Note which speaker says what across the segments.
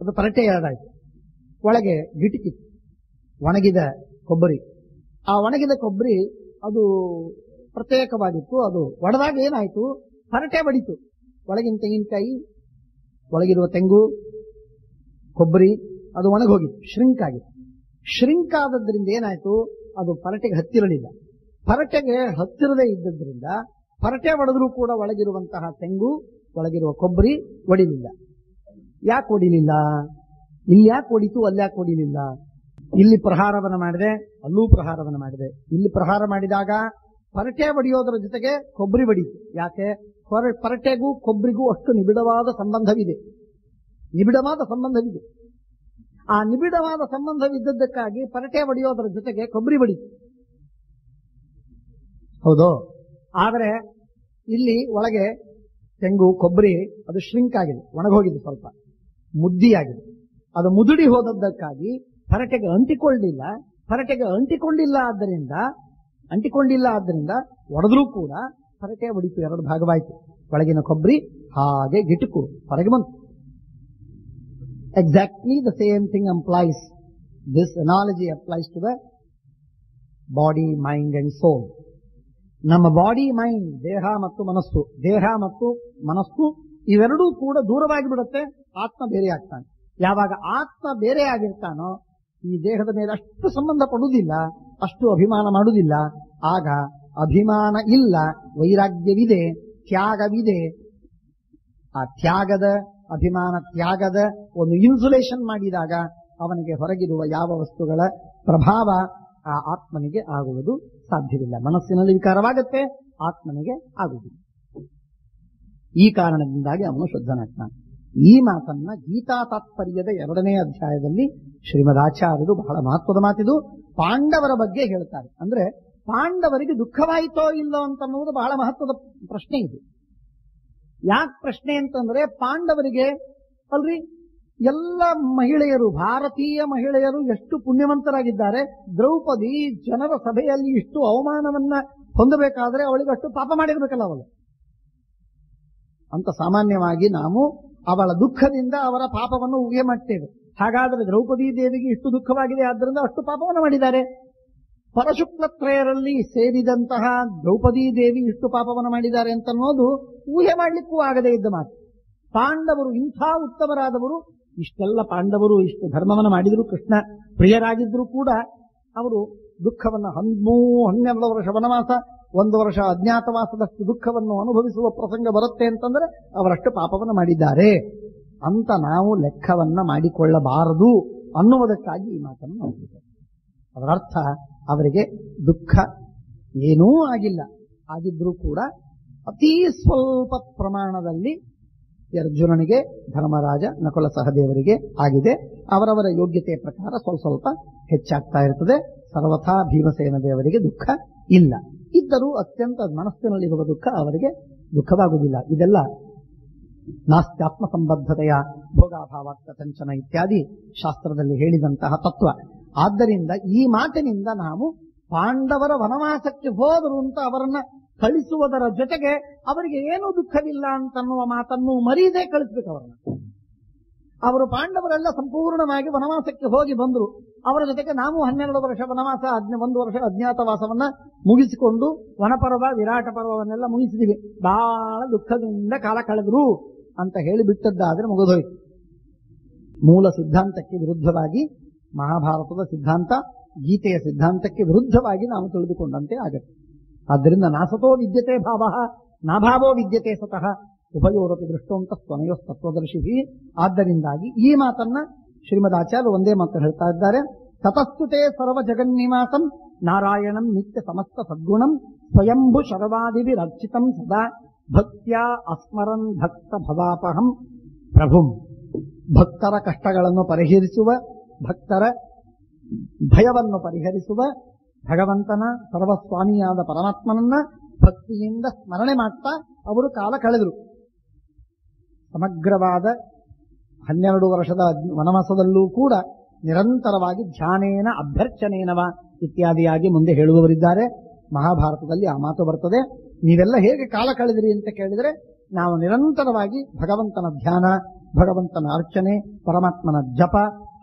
Speaker 1: ಅದು ಪರಟೆಯಾದಾಯ್ತು. ಒಳಗೆ ಗಿಟಿಕಿತ್ತು, ಒಣಗಿದ ಕೊಬ್ಬರಿ. ಆ ಒಣಗಿದ ಕೊಬ್ಬರಿ ಅದು ಪ್ರತ್ಯೇಕವಾಗಿತ್ತು. ಅದು ಒಡೆದಾಗ ಏನಾಯ್ತು, ಪರಟೆ ಬಡಿತು. ಒಳಗಿನ ತೆಂಗಿನಕಾಯಿ, ಒಳಗಿರುವ ತೆಂಗು, ಕೊಬ್ಬರಿ ಅದು ಒಣಗೋಗಿತ್ತು, ಶ್ರಿಂಕ್ ಆಗಿತ್ತು. ಶ್ರಿಂಕ್ ಆದದ್ರಿಂದ ಏನಾಯ್ತು, ಅದು ಪರಟೆಗೆ ಹತ್ತಿರಲಿಲ್ಲ. ಪರಟೆಗೆ ಹತ್ತಿರದೇ ಇದ್ದದ್ರಿಂದ ಪರಟೆ ಒಡೆದ್ರೂ ಕೂಡ ಒಳಗಿರುವಂತಹ ತೆಂಗು, ಒಳಗಿರುವ ಕೊಬ್ಬರಿ ಒಡಿಲಿಲ್ಲ. ಯಾಕೆ ಒಡಿಲಿಲ್ಲ? ಇಲ್ಲಿ ಯಾಕೆ ಒಡಿತು, ಅಲ್ಲಿ ಯಾಕೆ ಒಡಿಲಿಲ್ಲ? ಇಲ್ಲಿ ಪ್ರಹಾರವನ್ನು ಮಾಡಿದೆ, ಅಲ್ಲೂ ಪ್ರಹಾರವನ್ನು ಮಾಡಿದೆ. ಇಲ್ಲಿ ಪ್ರಹಾರ ಮಾಡಿದಾಗ ಪರಟೆ ಬಡಿಯೋದರ ಜೊತೆಗೆ ಕೊಬ್ಬರಿ ಬಡಿತು. ಯಾಕೆ? ಪರಟೆಗೂ ಕೊಬ್ಬರಿಗೂ ಅಷ್ಟು ನಿಬಿಡವಾದ ಸಂಬಂಧವಿದೆ. ಆ ನಿಬಿಡವಾದ ಸಂಬಂಧವಿದ್ದದ್ದಕ್ಕಾಗಿ ಪರಟೆ ಬಡಿಯೋದರ ಜೊತೆಗೆ ಕೊಬ್ಬರಿ ಬಡಿತು. ಹೌದು. ಆದರೆ ಇಲ್ಲಿ ಒಳಗೆ ತೆಂಗು, ಕೊಬ್ಬರಿ ಅದು ಶ್ರಿಂಕ್ ಆಗಿದೆ, ಒಣಗೋಗಿದೆ, ಸ್ವಲ್ಪ ಮುದ್ದಿಯಾಗಿದೆ. ಅದು ಮುದುಡಿ ಹೋದದ್ದಕ್ಕಾಗಿ ಪರಟೆಗೆ ಅಂಟಿಕೊಳ್ಳಿಲ್ಲ. ಪರಟೆಗೆ ಅಂಟಿಕೊಂಡಿಲ್ಲ ಆದ್ದರಿಂದ ಒಡೆದ್ರೂ ಕೂಡ ಪರಟೆ ಬಡಿತು, ಎರಡು ಭಾಗವಾಯಿತು. ಒಳಗಿನ ಕೊಬ್ಬರಿ ಹಾಗೆ ಗಿಟುಕು ಹೊರಗೆ ಬಂತು. Exactly the same thing applies. This analogy applies to the body, mind and soul. ನಮ್ಮ ಬಾಡಿ, ಮೈಂಡ್, ದೇಹ ಮತ್ತು ಮನಸ್ಸು ಇವೆರಡೂ ಕೂಡ ದೂರವಾಗಿ ಬಿಡುತ್ತೆ. ಆತ್ಮ ಬೇರೆ ಆಗ್ತಾನೆ. ಯಾವಾಗ ಆತ್ಮ ಬೇರೆ ಆಗಿರ್ತಾನೋ ಈ ದೇಹದ ಮೇಲೆ ಅಷ್ಟು ಸಂಬಂಧ ಪಡುವುದಿಲ್ಲ, ಅಷ್ಟು ಅಭಿಮಾನ ಮಾಡುವುದಿಲ್ಲ. ಆಗ ಅಭಿಮಾನ ಇಲ್ಲ, ವೈರಾಗ್ಯವಿದೆ, ತ್ಯಾಗವಿದೆ. ಆ ಅಭಿಮಾನ ತ್ಯಾಗದ ಒಂದು ಇನ್ಸುಲೇಷನ್ ಮಾಡಿದಾಗ ಅವನಿಗೆ ಹೊರಗಿರುವ ಯಾವ ವಸ್ತುಗಳ ಪ್ರಭಾವ ಆ ಆತ್ಮನಿಗೆ ಆಗುವುದು ಸಾಧ್ಯವಿಲ್ಲ. ಮನಸ್ಸಿನಲ್ಲಿ ವಿಕಾರವಾಗುತ್ತೆ, ಆತ್ಮನಿಗೆ ಆಗುವುದಿಲ್ಲ. ಈ ಕಾರಣದಿಂದಾಗಿ ಅವನು ಶುದ್ಧನಾಗ್ತಾನೆ. ಈ ಮಾತನ್ನ ಗೀತಾ ತಾತ್ಪರ್ಯದ 2ನೇ ಅಧ್ಯಾಯದಲ್ಲಿ ಶ್ರೀಮದಾಚಾರ್ಯರು ಬಹಳ ಮಹತ್ವದ ಮಾತಿದು ಪಾಂಡವರ ಬಗ್ಗೆ ಹೇಳ್ತಾರೆ. ಅಂದ್ರೆ ಪಾಂಡವರಿಗೆ ದುಃಖವಾಯಿತೋ ಇಲ್ಲೋ ಅಂತನ್ನುವುದು ಬಹಳ ಮಹತ್ವದ ಪ್ರಶ್ನೆ ಇದು. ಯಾಕೆ ಪ್ರಶ್ನೆ ಅಂತಂದ್ರೆ, ಪಾಂಡವರಿಗೆ ಅಲ್ರಿ ಎಲ್ಲ ಮಹಿಳೆಯರು, ಭಾರತೀಯ ಮಹಿಳೆಯರು ಎಷ್ಟು ಪುಣ್ಯವಂತರಾಗಿದ್ದಾರೆ. ದ್ರೌಪದಿ ಜನರ ಸಭೆಯಲ್ಲಿ ಇಷ್ಟು ಅವಮಾನವನ್ನ ಹೊಂದಬೇಕಾದ್ರೆ ಅವಳಿಗೆ ಅಷ್ಟು ಪಾಪ ಮಾಡಿರ್ಬೇಕಲ್ಲ ಅವಳು ಅಂತ. ಸಾಮಾನ್ಯವಾಗಿ ನಾವು ಅವಳ ದುಃಖದಿಂದ ಅವರ ಪಾಪವನ್ನು ಊಹೆ ಮಾಡ್ತೇವೆ. ಹಾಗಾದರೆ ದ್ರೌಪದಿ ದೇವಿಗೆ ಇಷ್ಟು ದುಃಖವಾಗಿದೆ, ಆದ್ದರಿಂದ ಅಷ್ಟು ಪಾಪವನ್ನು ಮಾಡಿದ್ದಾರೆ. ಪರಶುಕ್ಲತ್ರಯರಲ್ಲಿ ಸೇರಿದಂತಹ ದ್ರೌಪದಿ ದೇವಿ ಇಷ್ಟು ಪಾಪವನ್ನು ಮಾಡಿದ್ದಾರೆ ಅಂತ ಅನ್ನೋದು ಊಹೆ ಮಾಡಲಿಕ್ಕೂ ಆಗದೇ ಇದ್ದ ಮಾತು. ಪಾಂಡವರು ಇಂಥ ಉತ್ತಮರಾದವರು, ಇಷ್ಟೆಲ್ಲ ಪಾಂಡವರು ಇಷ್ಟು ಧರ್ಮವನ್ನು ಮಾಡಿದ್ರು, ಕೃಷ್ಣ ಪ್ರಿಯರಾಗಿದ್ರು ಕೂಡ ಅವರು ದುಃಖವನ್ನು 12 ವರ್ಷ ವನವಾಸ, 1 ವರ್ಷ ಅಜ್ಞಾತವಾಸದಷ್ಟು ದುಃಖವನ್ನು ಅನುಭವಿಸುವ ಪ್ರಸಂಗ ಬರುತ್ತೆ ಅಂತಂದ್ರೆ ಅವರಷ್ಟು ಪಾಪವನ್ನು ಮಾಡಿದ್ದಾರೆ ಅಂತ ನಾವು ಲೆಕ್ಕವನ್ನ ಮಾಡಿಕೊಳ್ಳಬಾರದು ಅನ್ನುವುದಕ್ಕಾಗಿ ಈ ಮಾತನ್ನು ನೋಡಿದ್ದಾರೆ. ಅದರ ಅರ್ಥ ಅವರಿಗೆ ದುಃಖ ಏನೂ ಆಗಿಲ್ಲ. ಆಗಿದ್ರೂ ಕೂಡ ಅತೀ ಸ್ವಲ್ಪ ಪ್ರಮಾಣದಲ್ಲಿ ಅರ್ಜುನನಿಗೆ, ಧರ್ಮರಾಜ, ನಕುಲ ಸಹದೇವರಿಗೆ ಆಗಿದೆ. ಅವರವರ ಯೋಗ್ಯತೆಯ ಪ್ರಕಾರ ಸ್ವಲ್ಪ ಹೆಚ್ಚಾಗ್ತಾ ಇರ್ತದೆ. ಸರ್ವಥಾ ಭೀಮಸೇನ ದೇವರಿಗೆ ದುಃಖ ಇಲ್ಲ. ಇದ್ದರೂ ಅತ್ಯಂತ ಮನಸ್ಸಿನಲ್ಲಿರುವ ದುಃಖ ಅವರಿಗೆ ದುಃಖವಾಗುವುದಿಲ್ಲ. ಇದೆಲ್ಲ ನಾಸ್ತ್ಯಾತ್ಮ ಸಂಬದ್ಧತೆಯ ಭೋಗಾಭಾವಾತ್ ಕಥಂಚನ ಇತ್ಯಾದಿ ಶಾಸ್ತ್ರದಲ್ಲಿ ಹೇಳಿದಂತಹ ತತ್ವ. ಆದ್ದರಿಂದ ಈ ಮಾತಿನಿಂದ ನಾವು ಪಾಂಡವರ ವನವಾಸಕ್ಕೆ ಹೋದರು ಅಂತ ಅವರನ್ನ ಕಳಿಸುವುದರ ಜೊತೆಗೆ ಅವರಿಗೆ ಏನೂ ದುಃಖವಿಲ್ಲ ಅಂತನ್ನುವ ಮಾತನ್ನು ಮರೀದೇ ಕಳಿಸ್ಬೇಕು ಅವರನ್ನ. ಅವರು ಪಾಂಡವರೆಲ್ಲ ಸಂಪೂರ್ಣವಾಗಿ ವನವಾಸಕ್ಕೆ ಹೋಗಿ ಬಂದರು. ಅವರ ಜೊತೆಗೆ ನಾವು 12 ವರ್ಷ ವನವಾಸ, 1 ವರ್ಷ ಅಜ್ಞಾತವಾಸವನ್ನ ಮುಗಿಸಿಕೊಂಡು ವನಪರ್ವ, ವಿರಾಟ ಪರ್ವವನ್ನೆಲ್ಲ ಮುಗಿಸಿದಿವಿ, ಬಹಳ ದುಃಖದಿಂದ ಕಾಲ ಕಳೆದ್ರು ಅಂತ ಹೇಳಿಬಿಟ್ಟದ್ದಾದ್ರೆ ಮುಗಿದೋಯ್ತು. ಮೂಲ ಸಿದ್ಧಾಂತಕ್ಕೆ ವಿರುದ್ಧವಾಗಿ, ಮಹಾಭಾರತದ ಸಿದ್ಧಾಂತ, ಗೀತೆಯ ಸಿದ್ಧಾಂತಕ್ಕೆ ವಿರುದ್ಧವಾಗಿ ನಾವು ತಿಳಿದುಕೊಂಡಂತೆ ಆಗತ್ತೆ. ಆದ್ದರಿಂದ ನಾಸತೋ ವಿದ್ಯತೆ ಭಾವ ನಾಭಾವೋ ವಿದ್ಯತೆ ಸತಃ ಉಭಯೋರಪಿ ದೃಷ್ಟೋಂತ ಸ್ವನಯೋಸ್ತತ್ವದರ್ಶಿ. ಆದ್ದರಿಂದಾಗಿ ಈ ಮಾತನ್ನ ಶ್ರೀಮದಾಚಾರ್ಯರು ಒಂದೇ ಮಾತು ಹೇಳ್ತಾ ಇದ್ದಾರೆ. ತತಸ್ತುತೆ ಸರ್ವ ಜಗನ್ನಿವಾಸಂ ನಾರಾಯಣಂ ನಿತ್ಯ ಸಮಸ್ತ ಸದ್ಗುಣಂ ಸ್ವಯಂಭು ಶರವಾದಿಭಿರರ್ಚಿತಂ ಸದಾ ಭಕ್ತ್ಯಾ ಅಸ್ಮರನ್ ಭಕ್ತ ಭವಾಪಹಂ ಪ್ರಭುಂ. ಭಕ್ತರ ಕಷ್ಟಗಳನ್ನು ಪರಿಹರಿಸುವ, ಭಕ್ತರ ಭಯವನ್ನು ಪರಿಹರಿಸುವ ಭಗವಂತನ, ಸರ್ವಸ್ವಾಮಿಯಾದ ಪರಮಾತ್ಮನನ್ನ ಭಕ್ತಿಯಿಂದ ಸ್ಮರಣೆ ಮಾಡ್ತಾ ಅವರು ಕಾಲ ಕಳೆದರು. ಸಮಗ್ರವಾದ 12 ವರ್ಷದ ವನವಾಸದಲ್ಲೂ ಕೂಡ ನಿರಂತರವಾಗಿ ಧ್ಯಾನೇನ ಅಭ್ಯರ್ಚನೇನವ ಇತ್ಯಾದಿಯಾಗಿ ಮುಂದೆ ಹೇಳುವವರಿದ್ದಾರೆ. ಮಹಾಭಾರತದಲ್ಲಿ ಆ ಮಾತು ಬರ್ತದೆ. ನೀವೆಲ್ಲ ಹೇಗೆ ಕಾಲ ಕಳೆದಿರಿ ಅಂತ ಕೇಳಿದರೆ, ನಾವು ನಿರಂತರವಾಗಿ ಭಗವಂತನ ಧ್ಯಾನ, ಭಗವಂತನ ಅರ್ಚನೆ, ಪರಮಾತ್ಮನ ಜಪ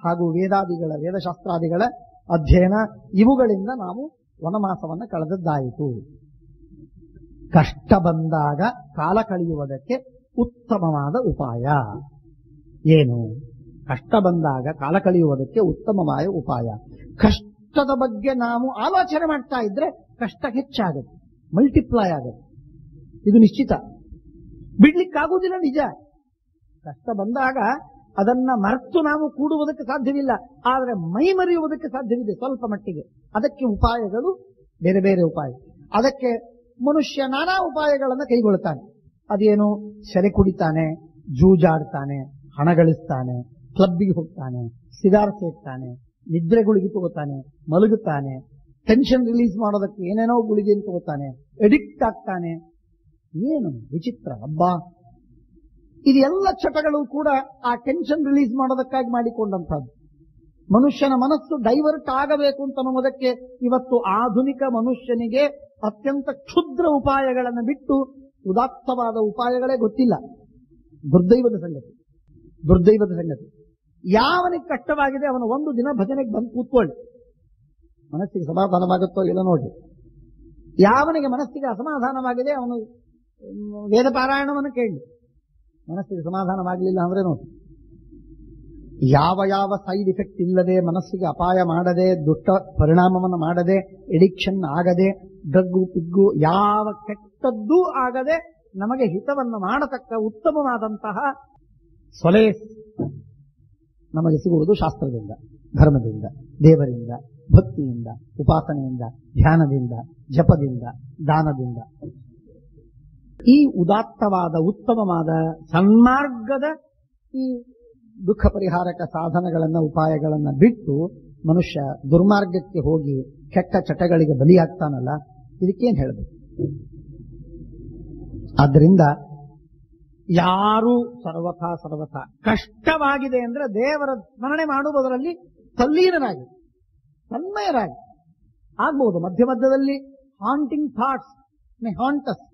Speaker 1: ಹಾಗೂ ವೇದಶಾಸ್ತ್ರಾದಿಗಳ ಅಧ್ಯಯನ ಇವುಗಳಿಂದ ನಾವು ವನವಾಸವನ್ನು ಕಳೆದದ್ದಾಯಿತು. ಕಷ್ಟ ಬಂದಾಗ ಕಾಲ ಕಳೆಯುವುದಕ್ಕೆ ಉತ್ತಮವಾದ ಉಪಾಯ ಏನು? ಕಷ್ಟ ಬಂದಾಗ ಕಾಲ ಕಳೆಯುವುದಕ್ಕೆ ಉತ್ತಮವಾದ ಉಪಾಯ. ಕಷ್ಟದ ಬಗ್ಗೆ ನಾವು ಆಲೋಚನೆ ಮಾಡ್ತಾ ಇದ್ರೆ ಕಷ್ಟ ಹೆಚ್ಚಾಗುತ್ತೆ, ಮಲ್ಟಿಪ್ಲೈ ಆಗುತ್ತೆ. ಇದು ನಿಶ್ಚಿತ, ಬಿಡ್ಲಿಕ್ಕಾಗುವುದಿಲ್ಲ. ನಿಜ, ಕಷ್ಟ ಬಂದಾಗ ಅದನ್ನ ಮರೆತು ನಾವು ಕೂಡುವುದಕ್ಕೆ ಸಾಧ್ಯವಿಲ್ಲ, ಆದರೆ ಮೈ ಮರೆಯುವುದಕ್ಕೆ ಸಾಧ್ಯವಿದೆ ಸ್ವಲ್ಪ ಮಟ್ಟಿಗೆ. ಅದಕ್ಕೆ ಉಪಾಯಗಳು ಬೇರೆ ಬೇರೆ ಉಪಾಯ. ಅದಕ್ಕೆ ಮನುಷ್ಯ ನಾನಾ ಉಪಾಯಗಳನ್ನು ಕೈಗೊಳ್ತಾನೆ. ಅದೇನು? ಸೆರೆ ಕುಡಿತಾನೆ, ಜೂಜಾಡ್ತಾನೆ, ಹಣ ಗಳಿಸ್ತಾನೆ, ಕ್ಲಬ್ಬಿಗೆ ಹೋಗ್ತಾನೆ, ಸಿಗಾರ್ ಸೇರ್ತಾನೆ, ನಿದ್ರೆ ಗುಳಿಗೆ ತಗೋತಾನೆ, ಮಲಗುತ್ತಾನೆ, ಟೆನ್ಷನ್ ರಿಲೀಸ್ ಮಾಡೋದಕ್ಕೆ ಏನೇನೋ ಗುಳಿಗೆ ತಗೋತಾನೆ, ಎಡಿಕ್ಟ್ ಆಗ್ತಾನೆ. ಏನು ವಿಚಿತ್ರ ಹಬ್ಬ! ಇದೆಲ್ಲ ಚಟಗಳು ಕೂಡ ಆ ಟೆನ್ಷನ್ ರಿಲೀಸ್ ಮಾಡೋದಕ್ಕಾಗಿ ಮಾಡಿಕೊಂಡಂಥದ್ದು. ಮನುಷ್ಯನ ಮನಸ್ಸು ಡೈವರ್ಟ್ ಆಗಬೇಕು ಅಂತ ಅನ್ನುವುದಕ್ಕೆ ಇವತ್ತು ಆಧುನಿಕ ಮನುಷ್ಯನಿಗೆ ಅತ್ಯಂತ ಕ್ಷುದ್ರ ಉಪಾಯಗಳನ್ನು ಬಿಟ್ಟು ಉದಾತ್ತವಾದ ಉಪಾಯಗಳೇ ಗೊತ್ತಿಲ್ಲ. ದುರ್ದೈವದ ಸಂಗತಿ. ಯಾವನಿಗೆ ಕಷ್ಟವಾಗಿದೆ ಅವನು ಒಂದು ದಿನ ಭಜನೆಗೆ ಬಂದು ಕೂತ್ಕೊಳ್ಳಿ, ಮನಸ್ಸಿಗೆ ಸಮಾಧಾನವಾಗುತ್ತೋ ಇಲ್ಲ ನೋಡಿ. ಯಾವನಿಗೆ ಮನಸ್ಸಿಗೆ ಅಸಮಾಧಾನವಾಗಿದೆ ಅವನು ವೇದ ಪಾರಾಯಣವನ್ನು ಕೇಳಿ, ಮನಸ್ಸಿಗೆ ಸಮಾಧಾನವಾಗಲಿಲ್ಲ ಅಂದ್ರೆ ನೋಡಿ. ಯಾವ ಸೈಡ್ ಇಫೆಕ್ಟ್ ಇಲ್ಲದೆ, ಮನಸ್ಸಿಗೆ ಅಪಾಯ ಮಾಡದೆ, ದುಷ್ಟ ಪರಿಣಾಮವನ್ನು ಮಾಡದೆ, ಎಡಿಕ್ಷನ್ ಆಗದೆ, ಡ್ರಗ್ಗು ಪಿಗ್ಗು ಯಾವ ಕೆಟ್ಟದ್ದೂ ಆಗದೆ ನಮಗೆ ಹಿತವನ್ನು ಮಾಡತಕ್ಕ ಉತ್ತಮವಾದಂತಹ ಸೊಲೇಸ್ ನಮಗೆ ಸಿಗುವುದು ಶಾಸ್ತ್ರದಿಂದ, ಧರ್ಮದಿಂದ, ದೇವರಿಂದ, ಭಕ್ತಿಯಿಂದ, ಉಪಾಸನೆಯಿಂದ, ಧ್ಯಾನದಿಂದ, ಜಪದಿಂದ, ದಾನದಿಂದ. ಈ ಉದಾತ್ತವಾದ ಉತ್ತಮವಾದ ಸನ್ಮಾರ್ಗದ ಈ ದುಃಖ ಪರಿಹಾರಕ ಸಾಧನಗಳನ್ನ, ಉಪಾಯಗಳನ್ನ ಬಿಟ್ಟು ಮನುಷ್ಯ ದುರ್ಮಾರ್ಗಕ್ಕೆ ಹೋಗಿ ಕೆಟ್ಟ ಚಟಗಳಿಗೆ ಬಲಿಯಾಗ್ತಾನಲ್ಲ, ಇದಕ್ಕೇನು ಹೇಳಬೇಕು? ಆದ್ದರಿಂದ ಯಾರು ಸರ್ವಥಾ ಕಷ್ಟವಾಗಿದೆ ಅಂದ್ರೆ ದೇವರ ಸ್ಮರಣೆ ಮಾಡುವುದರಲ್ಲಿ ತಲ್ಲೀನರಾಗಿ, ತನ್ಮಯರಾಗಿ ಆಗ್ಬಹುದು. ಮಧ್ಯದಲ್ಲಿ haunting thoughts May haunt us.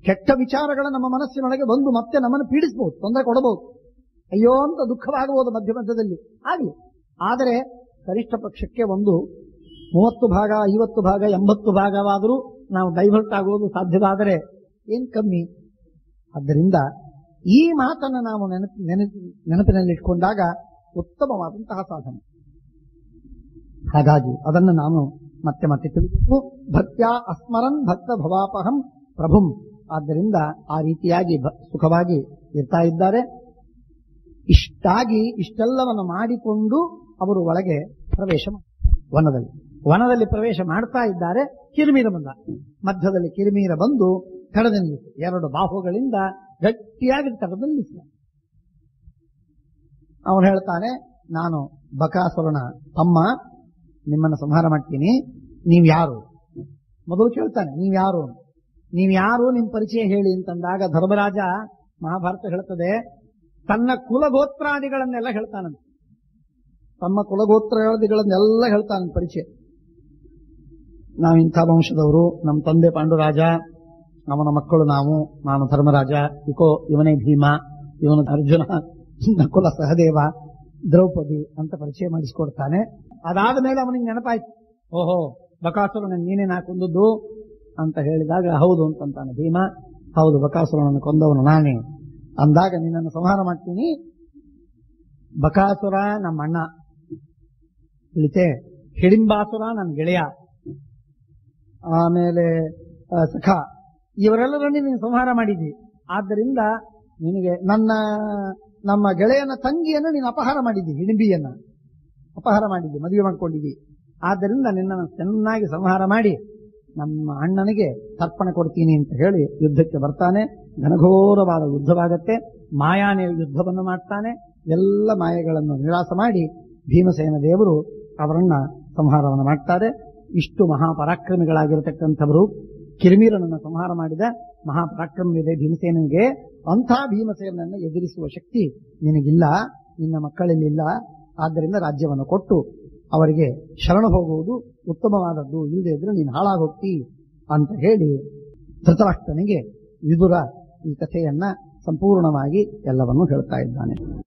Speaker 1: ಕೆಟ್ಟ ವಿಚಾರಗಳ ನಮ್ಮ ಮನಸ್ಸಿನೊಳಗೆ ಬಂದು ಮತ್ತೆ ನಮ್ಮನ್ನು ಪೀಡಿಸಬಹುದು, ತೊಂದರೆ ಕೊಡಬಹುದು, ಅಯ್ಯೋ ಅಂತ ದುಃಖವಾಗಬಹುದು ಮಧ್ಯದಲ್ಲಿ ಆಗಲಿ. ಆದರೆ ಗರಿಷ್ಠ ಪಕ್ಷಕ್ಕೆ ಒಂದು 30 ಭಾಗ, 50 ಭಾಗ, 80 ಭಾಗವಾದರೂ ನಾವು ಡೈವರ್ಟ್ ಆಗುವುದು ಸಾಧ್ಯವಾದರೆ ಏನ್ ಕಮ್ಮಿ. ಆದ್ದರಿಂದ ಈ ಮಾತನ್ನು ನಾವು ನೆನಪಿನಲ್ಲಿಟ್ಕೊಂಡಾಗ ಉತ್ತಮವಾದಂತಹ ಸಾಧನೆ. ಹಾಗಾಗಿ ಅದನ್ನು ನಾನು ಮತ್ತೆ ತಿಳಿಸಬೇಕು. ಭಕ್ತ್ಯಾ ಅಸ್ಮರನ್ ಭಕ್ತ ಭವಾಪಹಂ ಪ್ರಭುಂ. ಆದ್ದರಿಂದ ಆ ರೀತಿಯಾಗಿ ಸುಖವಾಗಿ ಇರ್ತಾ ಇದ್ದಾರೆ. ಇಷ್ಟೆಲ್ಲವನ್ನು ಮಾಡಿಕೊಂಡು ಅವರು ಒಳಗೆ ಪ್ರವೇಶ ವನದಲ್ಲಿ ಪ್ರವೇಶ ಮಾಡ್ತಾ ಇದ್ದಾರೆ. ಕಿರಿಮೀರ ಬಂದ, ಮಧ್ಯದಲ್ಲಿ ಕಿರಿಮೀರ ಬಂದು ತಡೆದು ನಿಲ್ಲಿಸಿ, 2 ಬಾಹುಗಳಿಂದ ಗಟ್ಟಿಯಾಗಿ ತಡೆದು ನಿಲ್ಲಿಸಿದ. ಅವನು ಹೇಳ್ತಾನೆ, ನಾನು ಬಕಾಸುರನ ತಮ್ಮ, ನಿಮ್ಮನ್ನು ಸಂಹಾರ ಮಾಡ್ತೀನಿ. ನೀವು ಯಾರು? ಮೊದಲು ಕೇಳ್ತಾನೆ, ನೀವು ಯಾರು, ನಿಮ್ಮ ಪರಿಚಯ ಹೇಳಿ ಅಂತಂದಾಗ ಧರ್ಮರಾಜ, ಮಹಾಭಾರತ ಹೇಳ್ತದೆ, ತನ್ನ ಕುಲಗೋತ್ರಾದಿಗಳನ್ನೆಲ್ಲ ಹೇಳ್ತಾನಂತೆ. ತಮ್ಮ ಕುಲಗೋತ್ರಾದಿಗಳನ್ನೆಲ್ಲ ಹೇಳ್ತಾನೆ ಪರಿಚಯ. ನಾವಿಂಥ ವಂಶದವರು, ನಮ್ಮ ತಂದೆ ಪಾಂಡುರಾಜ, ಅವನ ಮಕ್ಕಳು ನಾನು ಧರ್ಮರಾಜ, ಇವನೇ ಭೀಮ, ಇವನು ಅರ್ಜುನ, ನಕುಲ ಸಹದೇವ, ದ್ರೌಪದಿ ಅಂತ ಪರಿಚಯ ಮಾಡಿಸಿಕೊಡ್ತಾನೆ. ಅದಾದ ಮೇಲೆ ಅವನಿಗೆ ನೆನಪಾಯ್ತು, ಓಹೋ ಬಕಾಸುರನ ನೀನೇ ನಾ ಕೊಂದದ್ದು ಅಂತ ಹೇಳಿದಾಗ, ಹೌದು ಅಂತಂತಾನೆ ಭೀಮ. ಹೌದು, ಬಕಾಸುರನನ್ನು ಕೊಂದವನು ನಾನೇ. ಅಂದಾಗ ನಿನ್ನನ್ನು ಸಂಹಾರ ಮಾಡ್ತೀನಿ. ಬಕಾಸುರ ನಮ್ಮ ಅಣ್ಣ ತಿಳಿತೆ, ಹಿಡಿಂಬಾಸುರ ನನ್ನ ಗೆಳೆಯ, ಆಮೇಲೆ ಸಖ, ಇವರೆಲ್ಲರನ್ನು ನೀನು ಸಂಹಾರ ಮಾಡಿದ್ದಿ. ಆದ್ದರಿಂದ ನಿನಗೆ ನಮ್ಮ ಗೆಳೆಯನ ತಂಗಿಯನ್ನು ನೀನು ಅಪಹಾರ ಮಾಡಿದ್ದಿ, ಹಿಡಿಂಬಿಯನ್ನ ಅಪಹಾರ ಮಾಡಿದ್ದಿ, ಮದುವೆ ಮಾಡ್ಕೊಂಡಿದ್ದಿ. ಆದ್ದರಿಂದ ನಿನ್ನನ್ನು ಚೆನ್ನಾಗಿ ಸಂಹಾರ ಮಾಡಿ ನಮ್ಮ ಅಣ್ಣನಿಗೆ ತರ್ಪಣೆ ಕೊಡ್ತೀನಿ ಅಂತ ಹೇಳಿ ಯುದ್ಧಕ್ಕೆ ಬರ್ತಾನೆ. ಘನಘೋರವಾದ ಯುದ್ಧವಾಗತ್ತೆ. ಮಾಯಾನೇ ಯುದ್ಧವನ್ನು ಮಾಡ್ತಾನೆ. ಎಲ್ಲ ಮಾಯೆಗಳನ್ನು ನಿರಾಸ ಮಾಡಿ ಭೀಮಸೇನ ದೇವರು ಅವರನ್ನ ಸಂಹಾರವನ್ನು ಮಾಡ್ತಾರೆ. ಇಷ್ಟು ಮಹಾಪರಾಕ್ರಮಿಗಳಾಗಿರತಕ್ಕಂಥವರು ಕಿರಿಮೀರನನ್ನು ಸಂಹಾರ ಮಾಡಿದ ಮಹಾಪರಾಕ್ರಮವಿದೆ ಭೀಮಸೇನಿಗೆ. ಅಂಥ ಭೀಮಸೇನನ್ನು ಎದುರಿಸುವ ಶಕ್ತಿ ನಿನಗಿಲ್ಲ, ನಿನ್ನ ಮಕ್ಕಳಲ್ಲಿಲ್ಲ. ಆದ್ದರಿಂದ ರಾಜ್ಯವನ್ನು ಕೊಟ್ಟು ಅವರಿಗೆ ಶರಣ ಹೋಗುವುದು ಉತ್ತಮವಾದದ್ದು, ಇಲ್ಲದೆ ಇದ್ರೆ ನೀನು ಹಾಳಾಗೋಗ್ತಿ ಅಂತ ಹೇಳಿ ಧೃತರಾಷ್ಟ್ರನಿಗೆ ವಿದುರ ಈ ಕಥೆಯನ್ನ ಸಂಪೂರ್ಣವಾಗಿ ಎಲ್ಲವನ್ನೂ ಹೇಳ್ತಾ ಇದ್ದಾನೆ.